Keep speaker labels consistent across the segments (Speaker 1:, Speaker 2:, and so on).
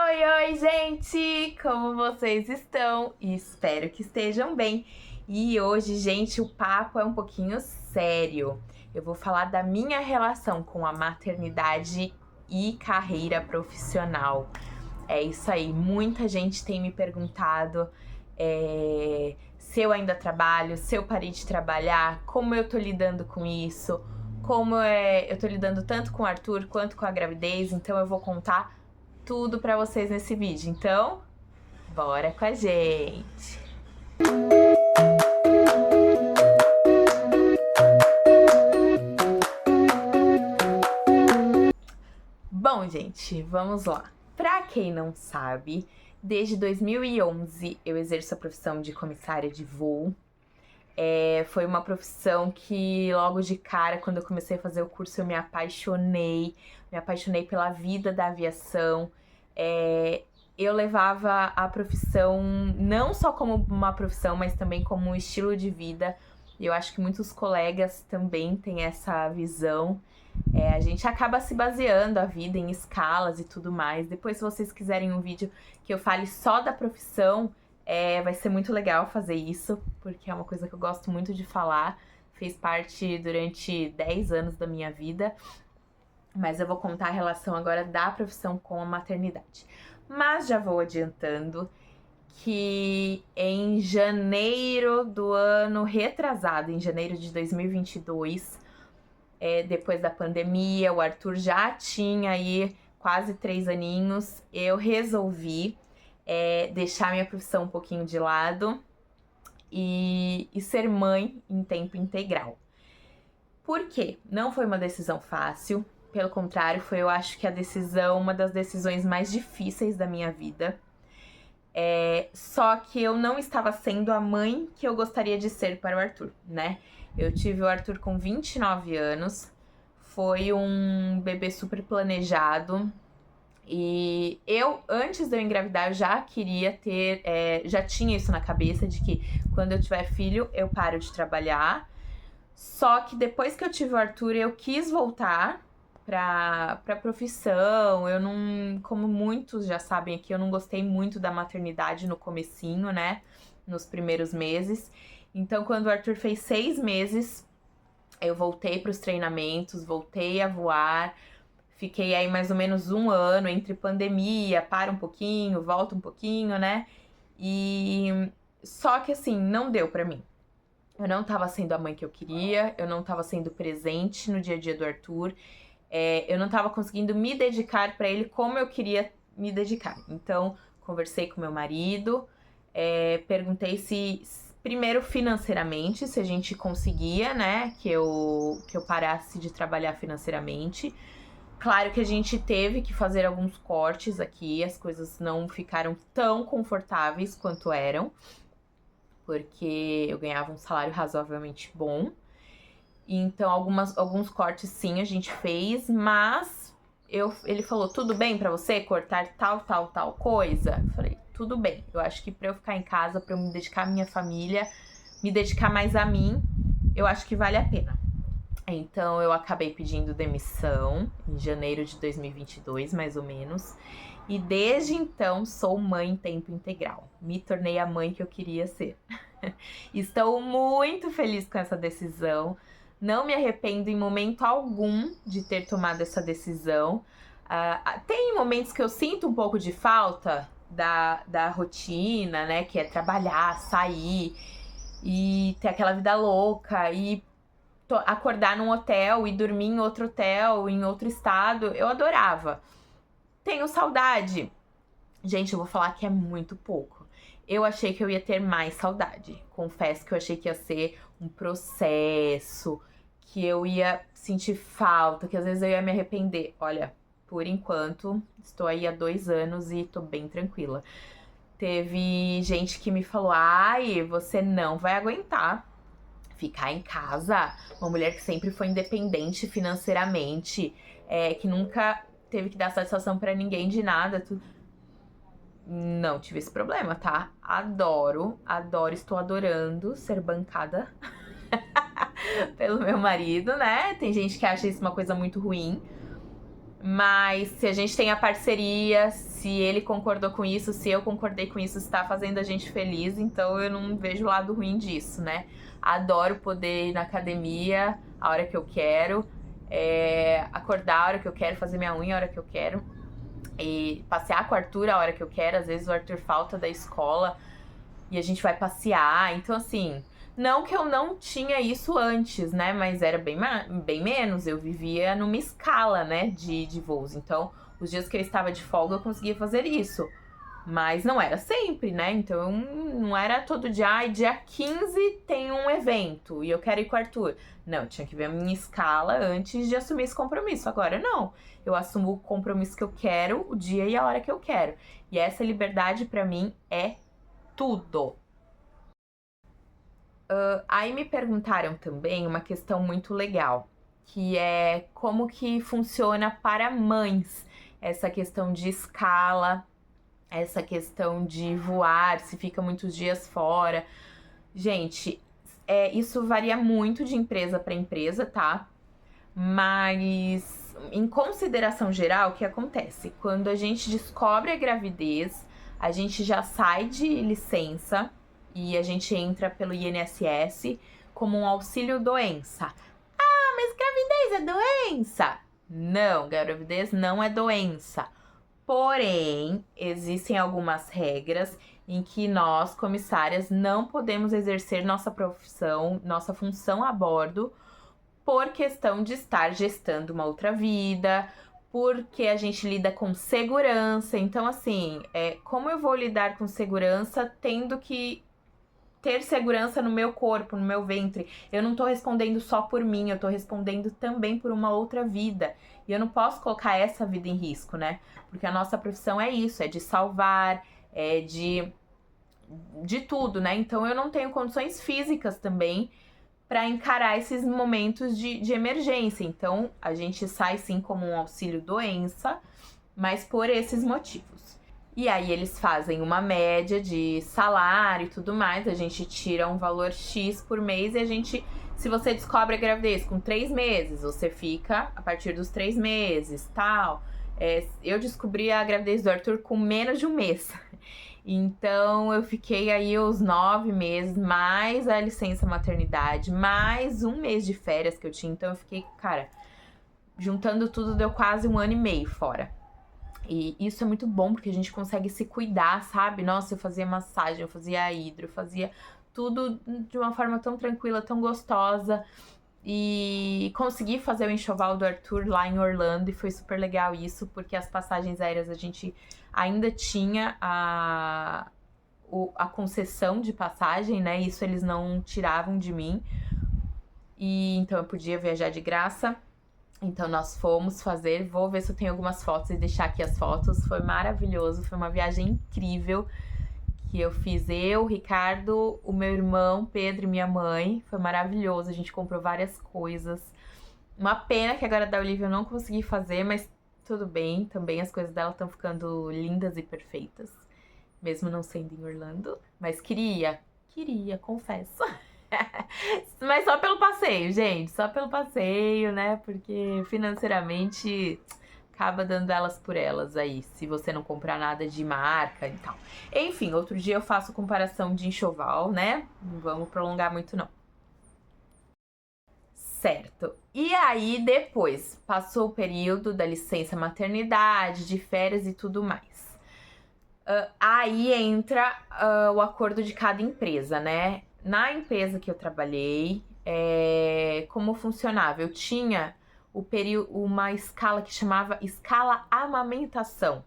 Speaker 1: Oi, gente! Como vocês estão? Espero que estejam bem. E hoje, gente, o papo é um pouquinho sério. Eu vou falar da minha relação com a maternidade e carreira profissional. É isso aí, muita gente tem me perguntado se eu ainda trabalho, se eu parei de trabalhar, como eu tô lidando com isso, eu tô lidando tanto com o Arthur quanto com a gravidez, então eu vou contar tudo pra vocês nesse vídeo. Então, bora com a gente! Bom, gente, vamos lá. Pra quem não sabe, desde 2011 eu exerço a profissão de comissária de voo. Foi uma profissão que logo de cara, quando eu comecei a fazer o curso, eu me apaixonei pela vida da aviação. Eu levava a profissão não só como uma profissão, mas também como um estilo de vida. E eu acho que muitos colegas também têm essa visão. A gente acaba se baseando a vida em escalas e tudo mais. Depois, se vocês quiserem um vídeo que eu fale só da profissão, vai ser muito legal fazer isso, porque é uma coisa que eu gosto muito de falar. Fez parte durante 10 anos da minha vida. Mas eu vou contar a relação agora da profissão com a maternidade. Mas já vou adiantando que em janeiro do ano retrasado, em janeiro de 2022, depois da pandemia, o Arthur já tinha aí quase 3 aninhos, eu resolvi deixar minha profissão um pouquinho de lado e ser mãe em tempo integral. Por quê? Não foi uma decisão fácil. Pelo contrário, foi, eu acho que uma das decisões mais difíceis da minha vida. Só que eu não estava sendo a mãe que eu gostaria de ser para o Arthur, né? Eu tive o Arthur com 29 anos, foi um bebê super planejado. E eu, antes de eu engravidar, eu já queria ter, já tinha isso na cabeça de que quando eu tiver filho, eu paro de trabalhar. Só que depois que eu tive o Arthur, eu quis voltar pra profissão. Eu não, como muitos já sabem aqui, eu não gostei muito da maternidade no comecinho, né? Nos primeiros meses. Então, quando o Arthur fez 6 meses, eu voltei para os treinamentos, voltei a voar. Fiquei aí mais ou menos 1 ano entre pandemia, para um pouquinho, volta um pouquinho, né? E só que assim, não deu pra mim. Eu não tava sendo a mãe que eu queria, eu não tava sendo presente no dia a dia do Arthur, eu não tava conseguindo me dedicar pra ele como eu queria me dedicar. Então, conversei com meu marido, perguntei primeiro financeiramente, se a gente conseguia, né, que eu parasse de trabalhar financeiramente. Claro que a gente teve que fazer alguns cortes aqui, as coisas não ficaram tão confortáveis quanto eram, porque eu ganhava um salário razoavelmente bom. Então, alguns cortes sim a gente fez, mas ele falou, tudo bem pra você cortar tal coisa? Eu falei, tudo bem. Eu acho que pra eu ficar em casa, pra eu me dedicar à minha família, me dedicar mais a mim, eu acho que vale a pena. Então, eu acabei pedindo demissão em janeiro de 2022, mais ou menos. E desde então, sou mãe em tempo integral. Me tornei a mãe que eu queria ser. Estou muito feliz com essa decisão. Não me arrependo em momento algum de ter tomado essa decisão. Tem momentos que eu sinto um pouco de falta da rotina, né? Que é trabalhar, sair e ter aquela vida louca e acordar num hotel e dormir em outro hotel, em outro estado. Eu adorava. Tenho saudade. Gente, eu vou falar que é muito pouco. Eu achei que eu ia ter mais saudade. Confesso que eu achei que ia ser um processo, que eu ia sentir falta, que às vezes eu ia me arrepender. Olha, por enquanto, estou aí há 2 anos e tô bem tranquila. Teve gente que me falou, ai, você não vai aguentar ficar em casa. Uma mulher que sempre foi independente financeiramente, que nunca teve que dar satisfação pra ninguém de nada. Não tive esse problema, tá? Adoro, estou adorando ser bancada pelo meu marido, né? Tem gente que acha isso uma coisa muito ruim, Mas se a gente tem a parceria, se ele concordou com isso, se eu concordei com isso, está fazendo a gente feliz, então eu não vejo o lado ruim disso, né? Adoro poder ir na academia a hora que eu quero, acordar a hora que eu quero, fazer minha unha a hora que eu quero, e passear com o Arthur a hora que eu quero. Às vezes o Arthur falta da escola e a gente vai passear. Então, assim, não que eu não tinha isso antes, né? Mas era bem menos. Eu vivia numa escala, né, de voos. Então, os dias que eu estava de folga, eu conseguia fazer isso. Mas não era sempre, né? Então, não era todo dia. Ai, dia 15 tem um evento e eu quero ir com o Arthur. Não, eu tinha que ver a minha escala antes de assumir esse compromisso. Agora, não. Eu assumo o compromisso que eu quero, o dia e a hora que eu quero. E essa liberdade, pra mim, é tudo. Aí me perguntaram também uma questão muito legal, que é como que funciona para mães essa questão de escala, essa questão de voar, se fica muitos dias fora. Gente, isso varia muito de empresa para empresa, tá? Mas, em consideração geral, o que acontece? Quando a gente descobre a gravidez, a gente já sai de licença e a gente entra pelo INSS como um auxílio doença. Ah, mas gravidez é doença? Não, gravidez não é doença. Porém, existem algumas regras em que nós, comissárias, não podemos exercer nossa profissão, nossa função a bordo por questão de estar gestando uma outra vida, porque a gente lida com segurança. Então, assim, como eu vou lidar com segurança tendo que ter segurança no meu corpo, no meu ventre? Eu não tô respondendo só por mim, eu tô respondendo também por uma outra vida. E eu não posso colocar essa vida em risco, né? Porque a nossa profissão é isso, é de salvar, é de tudo, né? Então eu não tenho condições físicas também para encarar esses momentos de emergência. Então, a gente sai sim como um auxílio doença, mas por esses motivos. E aí eles fazem uma média de salário e tudo mais, a gente tira um valor X por mês e a gente, se você descobre a gravidez com 3 meses, você fica a partir dos 3 meses, tal. Eu descobri a gravidez do Arthur com menos de um mês. Então, eu fiquei aí os 9 meses, mais a licença maternidade, mais um mês de férias que eu tinha. Então, eu fiquei, cara, juntando tudo, deu quase 1 ano e meio fora. E isso é muito bom, porque a gente consegue se cuidar, sabe? Nossa, eu fazia massagem, eu fazia hidro, eu fazia tudo de uma forma tão tranquila, tão gostosa. E consegui fazer o enxoval do Arthur lá em Orlando e foi super legal isso, porque as passagens aéreas a gente ainda tinha a concessão de passagem, né? Isso eles não tiravam de mim. E então eu podia viajar de graça. Então nós fomos fazer, vou ver se eu tenho algumas fotos e deixar aqui as fotos. Foi maravilhoso, foi uma viagem incrível que eu fiz, eu, Ricardo, o meu irmão, Pedro e minha mãe. Foi maravilhoso, a gente comprou várias coisas. Uma pena que agora da Olivia eu não consegui fazer, mas tudo bem. Também as coisas dela estão ficando lindas e perfeitas, mesmo não sendo em Orlando. Mas queria, confesso. Mas só pelo passeio, gente, só pelo passeio, né? Porque financeiramente acaba dando elas por elas aí, se você não comprar nada de marca e tal. Enfim, outro dia eu faço comparação de enxoval, né? Não vamos prolongar muito, não. Certo. E aí, depois, passou o período da licença maternidade, de férias e tudo mais. Aí entra o acordo de cada empresa, né? Na empresa que eu trabalhei, como funcionava? Eu tinha uma escala que chamava escala amamentação,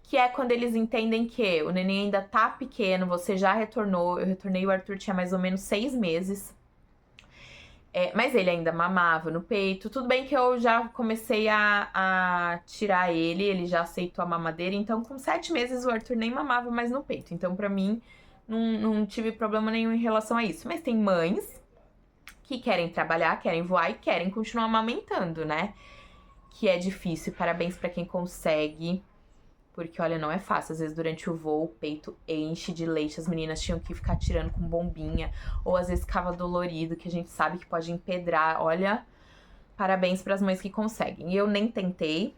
Speaker 1: que é quando eles entendem que o neném ainda tá pequeno, você já retornou, eu retornei, o Arthur tinha mais ou menos 6 meses, mas ele ainda mamava no peito. Tudo bem que eu já comecei a tirar ele já aceitou a mamadeira, então com 7 meses o Arthur nem mamava mais no peito. Então pra mim não tive problema nenhum em relação a isso. Mas tem mães que querem trabalhar, querem voar e querem continuar amamentando, né? Que é difícil, parabéns pra quem consegue, porque olha, não é fácil. Às vezes durante o voo o peito enche de leite, as meninas tinham que ficar tirando com bombinha, ou às vezes ficava dolorido, que a gente sabe que pode empedrar. Olha, parabéns pras mães que conseguem. E eu nem tentei,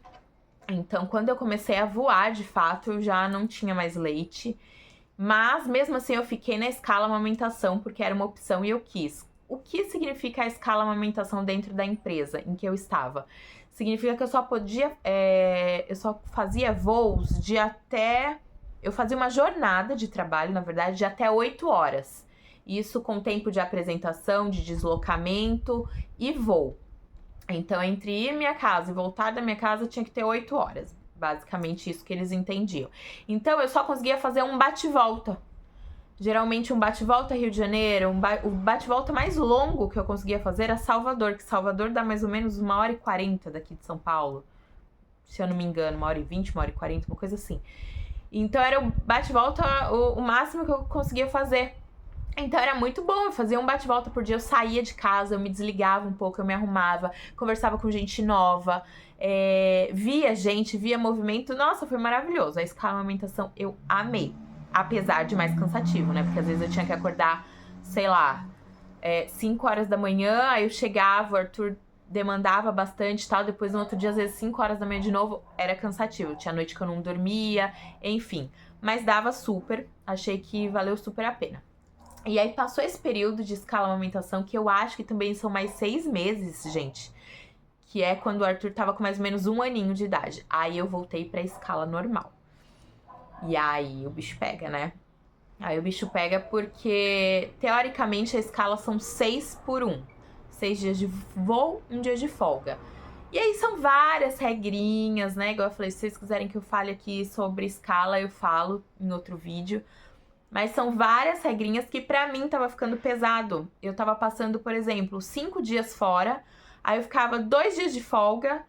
Speaker 1: Então, quando eu comecei a voar, de fato, eu já não tinha mais leite. Mas, mesmo assim, eu fiquei na escala amamentação, porque era uma opção e eu quis. O que significa a escala amamentação dentro da empresa em que eu estava? Significa que eu só podia... eu só fazia voos de até... Eu fazia uma jornada de trabalho, na verdade, de até 8 horas. Isso com tempo de apresentação, de deslocamento e voo. Então, entre ir à minha casa e voltar da minha casa, tinha que ter 8 horas. Basicamente isso que eles entendiam. Então, eu só conseguia fazer um bate-volta. Geralmente, um bate-volta Rio de Janeiro, o bate-volta mais longo que eu conseguia fazer era Salvador, que Salvador dá mais ou menos 1h40 daqui de São Paulo. Se eu não me engano, 1h20, 1h40, uma coisa assim. Então, era o bate-volta o máximo que eu conseguia fazer. Então era muito bom, eu fazia um bate-volta por dia, eu saía de casa, eu me desligava um pouco, eu me arrumava, conversava com gente nova, via gente, via movimento. Nossa, foi maravilhoso. A escala amamentação eu amei, apesar de mais cansativo, né? Porque às vezes eu tinha que acordar, sei lá, 5 horas da manhã, aí eu chegava, o Arthur demandava bastante e tal, depois no outro dia, às vezes 5 horas da manhã de novo, era cansativo. Tinha noite que eu não dormia, enfim. Mas dava super, achei que valeu super a pena. E aí passou esse período de escala amamentação, que eu acho que também são mais 6 meses, gente. Que é quando o Arthur tava com mais ou menos 1 aninho de idade. Aí eu voltei pra escala normal. E aí o bicho pega, né? Aí o bicho pega porque, teoricamente, a escala são 6 por 1. 6 dias de voo, 1 dia de folga. E aí são várias regrinhas, né? Igual eu falei, se vocês quiserem que eu fale aqui sobre escala, eu falo em outro vídeo. Mas são várias regrinhas que pra mim tava ficando pesado. Eu tava passando, por exemplo, 5 dias fora, aí eu ficava 2 dias de folga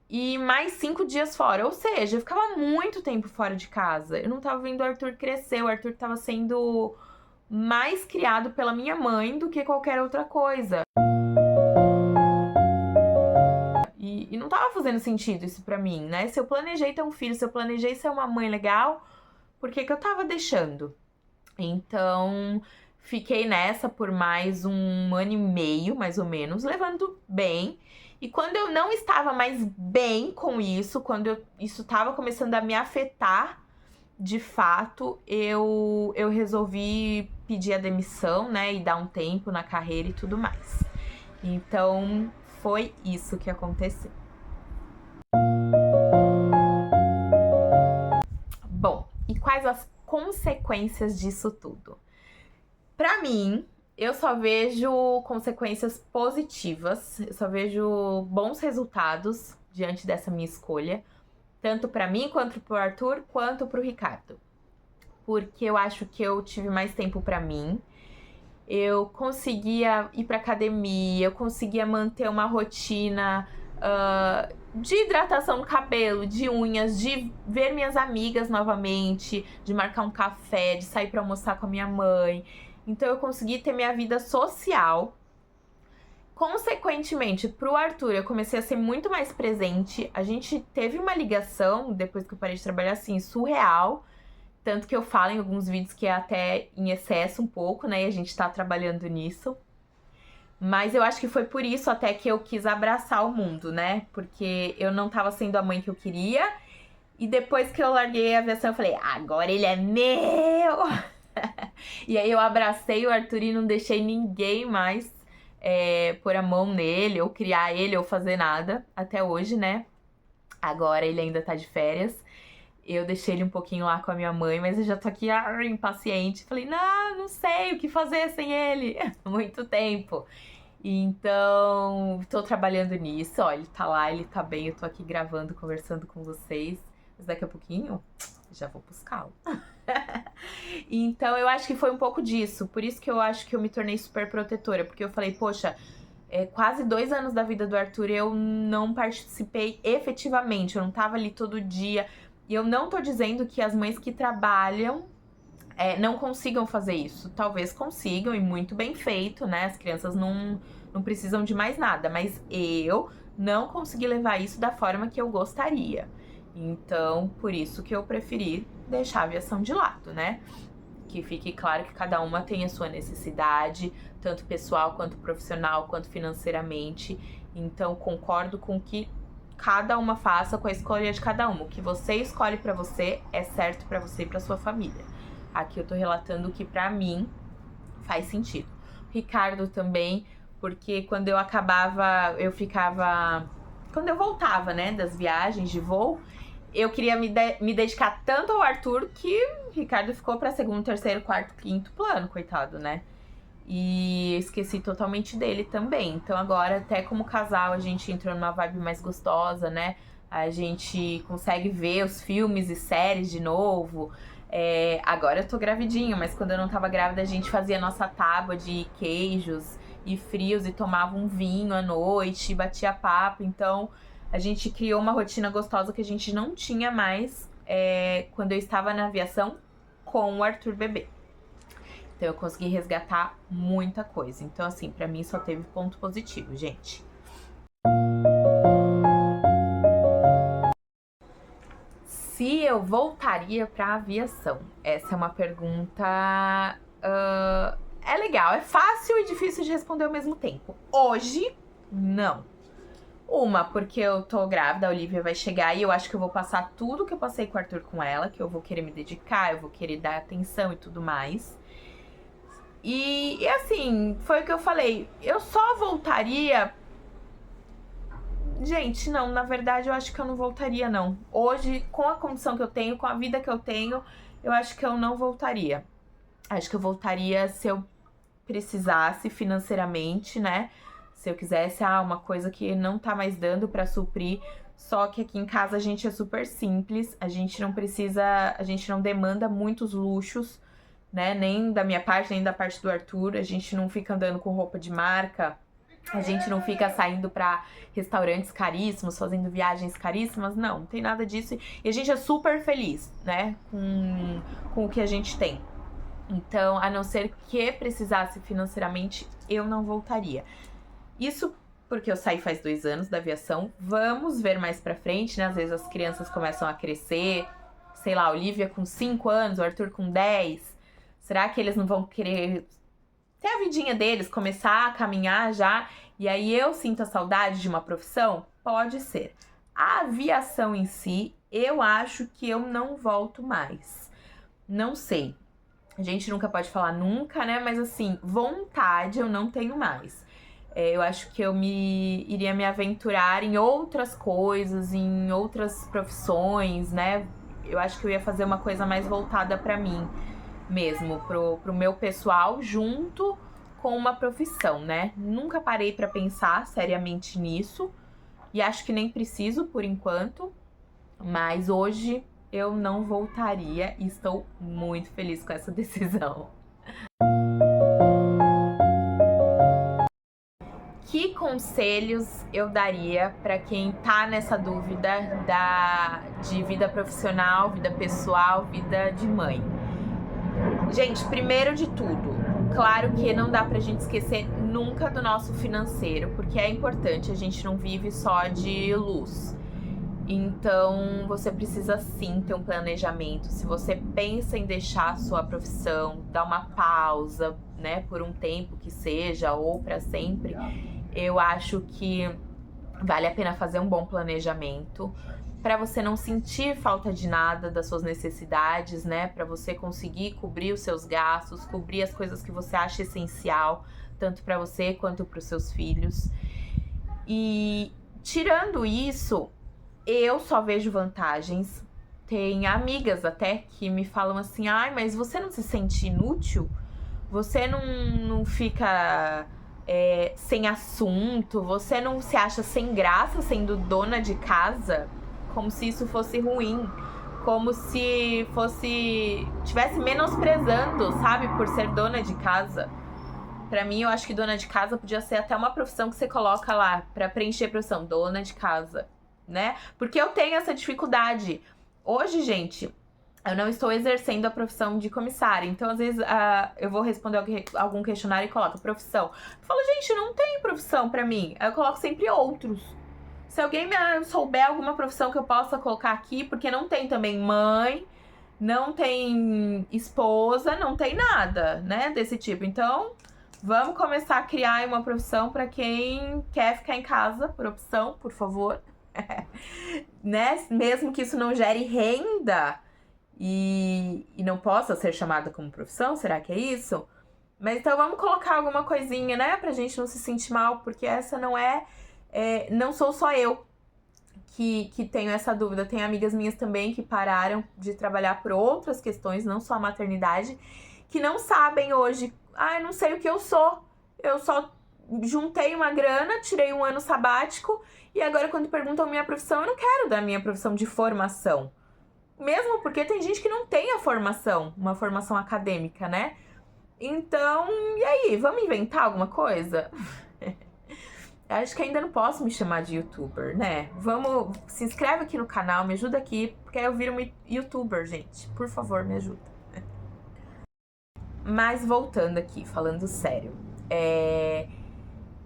Speaker 1: e mais 5 dias fora. Ou seja, eu ficava muito tempo fora de casa. Eu não tava vendo o Arthur crescer, o Arthur tava sendo mais criado pela minha mãe do que qualquer outra coisa. E não tava fazendo sentido isso pra mim, né? Se eu planejei ter um filho, se eu planejei ser uma mãe legal, por que que eu tava deixando? Então, fiquei nessa por mais 1 ano e meio, mais ou menos, levando bem. E quando eu não estava mais bem com isso, quando isso estava começando a me afetar, de fato, eu resolvi pedir a demissão, né? E dar um tempo na carreira e tudo mais. Então, foi isso que aconteceu. Bom, e quais as consequências disso tudo? Pra mim, eu só vejo consequências positivas, eu só vejo bons resultados diante dessa minha escolha, tanto pra mim, quanto pro Arthur, quanto pro Ricardo. Porque eu acho que eu tive mais tempo pra mim, eu conseguia ir pra academia, eu conseguia manter uma rotina de hidratação no cabelo, de unhas, de ver minhas amigas novamente, de marcar um café, de sair pra almoçar com a minha mãe. Então eu consegui ter minha vida social. Consequentemente, pro Arthur, eu comecei a ser muito mais presente. A gente teve uma ligação, depois que eu parei de trabalhar, assim, surreal. Tanto que eu falo em alguns vídeos que é até em excesso um pouco, né? E a gente tá trabalhando nisso. Mas eu acho que foi por isso até que eu quis abraçar o mundo, né? Porque eu não tava sendo a mãe que eu queria. E depois que eu larguei a aviação, eu falei, agora ele é meu! E aí eu abracei o Arthur e não deixei ninguém mais pôr a mão nele, ou criar ele, ou fazer nada. Até hoje, né? Agora ele ainda tá de férias. Eu deixei ele um pouquinho lá com a minha mãe, mas eu já tô aqui impaciente. Falei, não sei o que fazer sem ele. Muito tempo. Então, tô trabalhando nisso. Ó, ele tá lá, ele tá bem. Eu tô aqui gravando, conversando com vocês. Mas daqui a pouquinho, já vou buscá-lo. Então, eu acho que foi um pouco disso. Por isso que eu acho que eu me tornei super protetora. Porque eu falei, poxa, quase 2 anos da vida do Arthur eu não participei efetivamente. Eu não tava ali todo dia. E eu não tô dizendo que as mães que trabalham não consigam fazer isso. Talvez consigam e muito bem feito, né? As crianças não precisam de mais nada. Mas eu não consegui levar isso da forma que eu gostaria. Então, por isso que eu preferi deixar a aviação de lado, né? Que fique claro que cada uma tem a sua necessidade, tanto pessoal, quanto profissional, quanto financeiramente. Então, concordo com que cada uma faça com a escolha de cada uma. O que você escolhe pra você é certo pra você e pra sua família. Aqui eu tô relatando o que pra mim faz sentido. Ricardo também, porque quando eu quando eu voltava, né, das viagens de voo, eu queria me dedicar tanto ao Arthur que o Ricardo ficou pra segundo, terceiro, quarto, quinto plano, coitado, né? E esqueci totalmente dele também. Então agora, até como casal, a gente entrou numa vibe mais gostosa, né? A gente consegue ver os filmes e séries de novo. Agora eu tô gravidinha, mas quando eu não tava grávida, a gente fazia nossa tábua de queijos e frios e tomava um vinho à noite, batia papo. Então a gente criou uma rotina gostosa que a gente não tinha mais quando eu estava na aviação com o Arthur bebê. Então eu consegui resgatar muita coisa. Então, assim, pra mim só teve ponto positivo, gente. Se eu voltaria pra aviação? Essa é uma pergunta... é legal, é fácil e difícil de responder ao mesmo tempo. Hoje, não. Porque eu tô grávida, a Olivia vai chegar e eu acho que eu vou passar tudo que eu passei com o Arthur com ela, que eu vou querer me dedicar, eu vou querer dar atenção e tudo mais. E assim, foi o que eu falei, eu só voltaria... Gente, não, na verdade eu acho que eu não voltaria, não. Hoje, com a condição que eu tenho, com a vida que eu tenho, eu acho que eu não voltaria. Acho que eu voltaria se eu precisasse financeiramente, né? Se eu quisesse, uma coisa que não tá mais dando pra suprir. Só que aqui em casa a gente é super simples, a gente não demanda muitos luxos, né? Nem da minha parte, nem da parte do Arthur. A gente não fica andando com roupa de marca, a gente não fica saindo pra restaurantes caríssimos, fazendo viagens caríssimas. Não tem nada disso. E a gente é super feliz, né? Com o que a gente tem. Então, a não ser que precisasse financeiramente, eu não voltaria. Isso porque eu saí faz 2 anos da aviação. Vamos ver mais pra frente, né? Às vezes as crianças começam a crescer. Sei lá, a Olivia com 5 anos, o Arthur com 10. Será que eles não vão querer ter a vidinha deles, começar a caminhar já? E aí eu sinto a saudade de uma profissão? Pode ser. A aviação em si, eu acho que eu não volto mais. Não sei. A gente nunca pode falar nunca, né? Mas assim, vontade eu não tenho mais. Eu acho que eu iria me aventurar em outras coisas, em outras profissões, né? Eu acho que eu ia fazer uma coisa mais voltada pra mim mesmo, pro meu pessoal, junto com uma profissão, né? Nunca parei pra pensar seriamente nisso e acho que nem preciso por enquanto, mas hoje eu não voltaria e estou muito feliz com essa decisão. Que conselhos eu daria para quem tá nessa dúvida de vida profissional, vida pessoal, vida de mãe? Gente, primeiro de tudo, claro que não dá pra gente esquecer nunca do nosso financeiro, porque é importante, a gente não vive só de luz. Então, você precisa sim ter um planejamento. Se você pensa em deixar a sua profissão, dar uma pausa, né, por um tempo que seja, ou para sempre, eu acho que vale a pena fazer um bom planejamento para você não sentir falta de nada das suas necessidades, né, para você conseguir cobrir os seus gastos, cobrir as coisas que você acha essencial, tanto para você quanto para os seus filhos. E tirando isso, eu só vejo vantagens. Tem amigas até que me falam assim: ai, mas você não se sente inútil? Você não fica sem assunto? Você não se acha sem graça sendo dona de casa? Como se isso fosse ruim. Como se tivesse menosprezando, sabe? Por ser dona de casa. Pra mim, eu acho que dona de casa podia ser até uma profissão que você coloca lá pra preencher a profissão, dona de casa, né? Porque eu tenho essa dificuldade. Hoje, gente, eu não estou exercendo a profissão de comissária. Então, às vezes, eu vou responder algum questionário e coloco profissão. Eu falo, gente, não tem profissão pra mim. Aí eu coloco sempre outros. Se alguém souber alguma profissão que eu possa colocar aqui, porque não tem também mãe, não tem esposa, não tem nada, né, desse tipo. Então, vamos começar a criar uma profissão pra quem quer ficar em casa, por opção, por favor. Né? Mesmo que isso não gere renda e não possa ser chamada como profissão, será que é isso? Mas então vamos colocar alguma coisinha, né? Pra gente não se sentir mal, porque essa não sou só eu que tenho essa dúvida. Tem amigas minhas também que pararam de trabalhar por outras questões, não só a maternidade, que não sabem hoje, eu não sei o que eu sou. Eu só juntei uma grana, tirei um ano sabático e agora quando perguntam minha profissão, eu não quero dar minha profissão de formação. Mesmo porque tem gente que não tem a formação, uma formação acadêmica, né? Então, e aí, vamos inventar alguma coisa? Acho que ainda não posso me chamar de youtuber, né? Se inscreve aqui no canal, me ajuda aqui, porque eu viro uma youtuber, gente. Por favor, me ajuda. Mas voltando aqui, falando sério.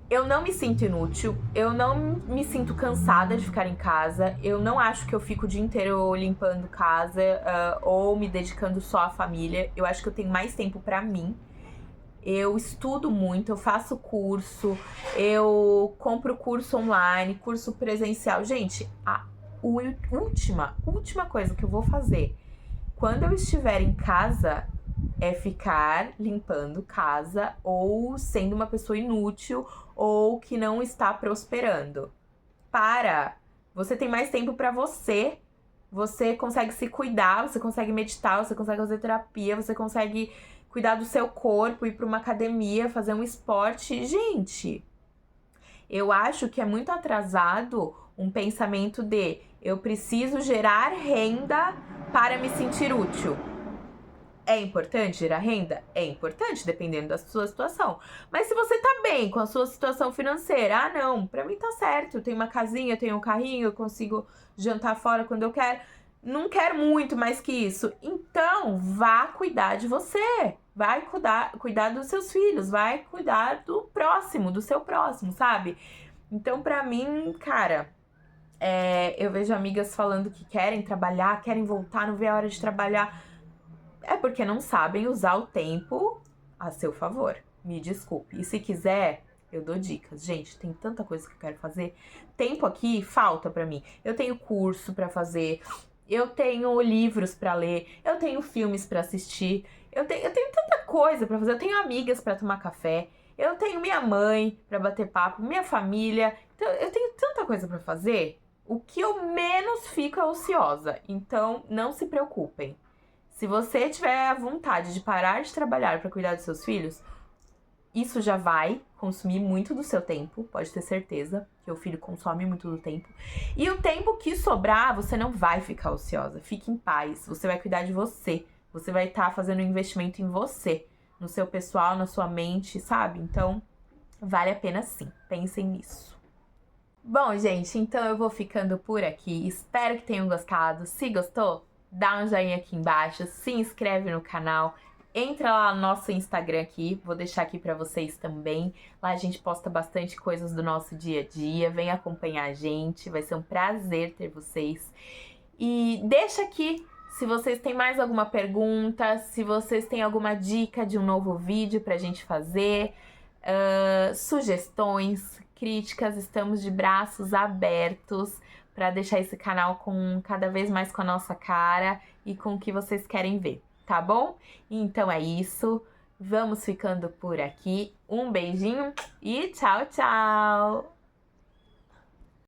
Speaker 1: Eu não me sinto inútil, eu não me sinto cansada de ficar em casa, eu não acho que eu fico o dia inteiro limpando casa ou me dedicando só à família. Eu acho que eu tenho mais tempo pra mim. Eu estudo muito, eu faço curso, eu compro curso online, curso presencial. Gente, a última coisa que eu vou fazer quando eu estiver em casa é ficar limpando casa ou sendo uma pessoa inútil ou que não está prosperando. Você tem mais tempo pra você. Você consegue se cuidar, você consegue meditar, você consegue fazer terapia, você consegue cuidar do seu corpo, ir para uma academia, fazer um esporte. Gente, eu acho que é muito atrasado um pensamento de eu preciso gerar renda para me sentir útil. É importante gerar renda? É importante, dependendo da sua situação. Mas se você tá bem com a sua situação financeira, não, pra mim tá certo. Eu tenho uma casinha, eu tenho um carrinho, eu consigo jantar fora quando eu quero. Não quero muito mais que isso. Então, vá cuidar de você. Vai cuidar dos seus filhos. Vai cuidar do próximo, do seu próximo, sabe? Então, pra mim, cara, eu vejo amigas falando que querem trabalhar, querem voltar, não vê a hora de trabalhar. É porque não sabem usar o tempo a seu favor. Me desculpe. E se quiser, eu dou dicas. Gente, tem tanta coisa que eu quero fazer. Tempo aqui falta pra mim. Eu tenho curso pra fazer. Eu tenho livros pra ler. Eu tenho filmes pra assistir. Eu tenho tanta coisa pra fazer. Eu tenho amigas pra tomar café. Eu tenho minha mãe pra bater papo. Minha família. Então, eu tenho tanta coisa pra fazer. O que eu menos fico é ociosa. Então, não se preocupem. Se você tiver a vontade de parar de trabalhar para cuidar dos seus filhos, isso já vai consumir muito do seu tempo, pode ter certeza que o filho consome muito do tempo. E o tempo que sobrar, você não vai ficar ociosa. Fique em paz, você vai cuidar de você. Você vai estar fazendo um investimento em você, no seu pessoal, na sua mente, sabe? Então, vale a pena sim. Pensem nisso. Bom, gente, então eu vou ficando por aqui. Espero que tenham gostado. Se gostou, dá um joinha aqui embaixo, se inscreve no canal, entra lá no nosso Instagram aqui, vou deixar aqui pra vocês também. Lá a gente posta bastante coisas do nosso dia a dia, vem acompanhar a gente, vai ser um prazer ter vocês. E deixa aqui se vocês têm mais alguma pergunta, se vocês têm alguma dica de um novo vídeo pra gente fazer, sugestões, críticas, estamos de braços abertos para deixar esse canal com cada vez mais com a nossa cara e com o que vocês querem ver, tá bom? Então é isso, vamos ficando por aqui, um beijinho e tchau, tchau!